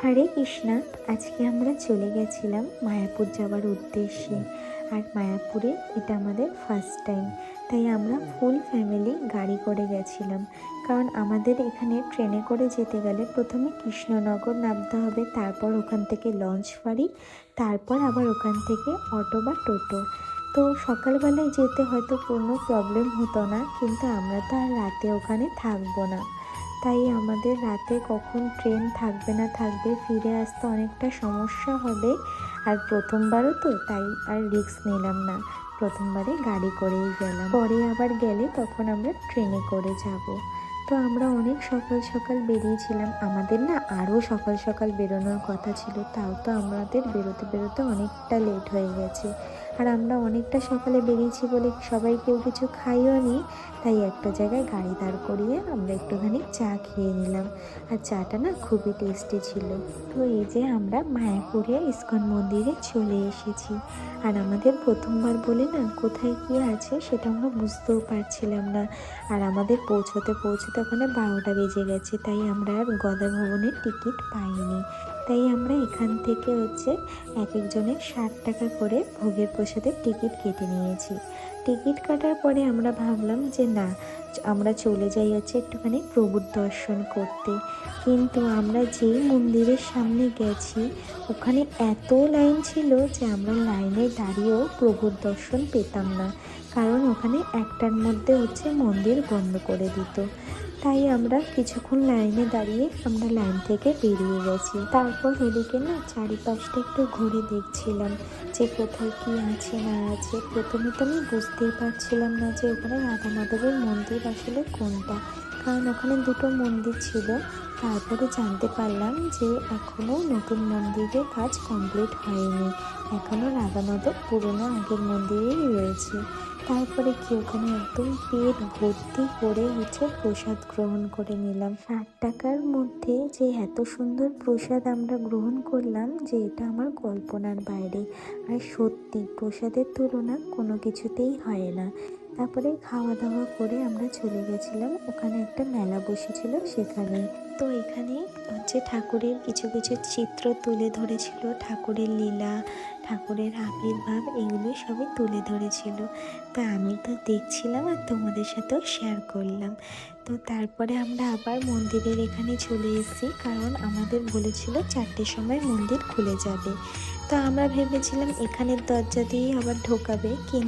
হরে কৃষ্ণা। আজকে আমরা চলে গেছিলাম মায়াপুর যাওয়ার উদ্দেশ্যে। আর মায়াপুরে এটা আমাদের ফার্স্ট টাইম, তাই আমরা ফুল ফ্যামিলি গাড়ি করে গেছিলাম। কারণ আমাদের এখানে ট্রেনে করে যেতে গেলে প্রথমে কৃষ্ণনগর নামতে হবে, তারপর ওখান থেকে লঞ্চ ফাঁড়ি, তারপর আবার ওখান থেকে অটো বা টোটো। তো সকালবেলায় যেতে হয়তো কোনো প্রবলেম হতো না, কিন্তু আমরা তো আর রাতে ওখানে থাকবো না। তাই আমাদের রাতে কখন ট্রেন থাকবে না থাকবে, ফিরে আসতে অনেকটা সমস্যা হবে। আর প্রথমবারও তো, তাই আর রিস্ক নিলাম না, প্রথমবারে গাড়ি করেই গেলাম। পরে আবার গেলে তখন আমরা ট্রেনে করে যাব। তো আমরা অনেক সকাল সকাল বেরিয়েছিলাম। আমাদের না আরও সকাল সকাল বেরোনোর কথা ছিল, তাও তো আমাদের বেরোতে বেরোতে অনেকটা লেট হয়ে গেছে। আর আমরা অনেকটা সকালে বেরিয়েছি বলে সবাই কেউ কিছু খাইও নি, তাই একটা জায়গায় গাড়ি দাঁড় করিয়ে আমরা একটুখানি চা খেয়ে নিলাম। আর চাটা না খুবই টেস্টি ছিল। তো এই যে আমরা মায়াপুরে ইস্কন মন্দিরে চলে এসেছি। আর আমাদের প্রথমবার বলে না কোথায় কী আছে সেটা আমরা বুঝতেও পারছিলাম না। আর আমাদের পৌঁছতে পৌঁছতে ওখানে 12টা বেজে গেছে, তাই আমরা আর গদা ভবনের টিকিট পাইনি। তাই আমরা এখান থেকে এক একজনের 60 টাকা করে ভোগের প্রসাদের টিকিট কেটে নিয়েছি। টিকিট কাটার পরে আমরা ভাবলাম যে না, আমরা চলে যাই একটুখানি প্রভুর দর্শন করতে। কিন্তু আমরা যেই মন্দিরের সামনে গেছি ওখানে এত লাইন ছিল যে আমরা লাইনে দাঁড়িয়েও প্রভুর দর্শন পেতাম না, কারণ ওখানে একটার মধ্যে মন্দির বন্ধ করে দিত। তাই আমরা কিছুক্ষণ লাইনে দাঁড়িয়ে আমরা লাইন থেকে বেরিয়ে গেছি। তারপর এদিকে না চারিপাশটা একটু ঘুরে দেখছিলাম যে কোথায় কি আছে না আছে। প্রথমে তো আমি বুঝতেই পারছিলাম না যে ওখানে রাধা মাধবের মন্দির আসলে কোনটা, কারণ ওখানে দুটো মন্দির ছিল। তারপরে জানতে পারলাম যে এখনও নতুন মন্দিরের কাজ কমপ্লিট হয়নি, এখনও রাধা মাধব পুরোনো আগের মন্দিরেই রয়েছে। তারপরে কি ওখানে একদম পেট ভর্তি করে প্রসাদ গ্রহণ করে নিলাম। 60 টাকার মধ্যে যে এত সুন্দর প্রসাদ আমরা গ্রহণ করলাম যে এটা আমার কল্পনার বাইরে। আর সত্যি প্রসাদের তুলনা কোনো কিছুতেই হয় না। তারপরে খাওয়া দাওয়া করে আমরা চলে গেছিলাম, ওখানে একটা মেলা বসেছিল সেখানে। তো এখানে ঠাকুরের কিছু কিছু চিত্র তুলে ধরেছিল, ঠাকুরের লীলা, ঠাকুরের আবির্ভাব, এগুলো সবই তুলে ধরেছিল। তো আমি তো দেখছিলাম আর তোমাদের সাথেও শেয়ার করলাম। তো তারপরে আমরা আবার মন্দিরের এখানে চলে এসেছি, কারণ আমাদের বলেছিল 4টের সময় মন্দির খুলে যাবে। তো আমরা ভেবেছিলাম এখানের দরজা দিয়েই আবার ঢোকাবে, কিন্তু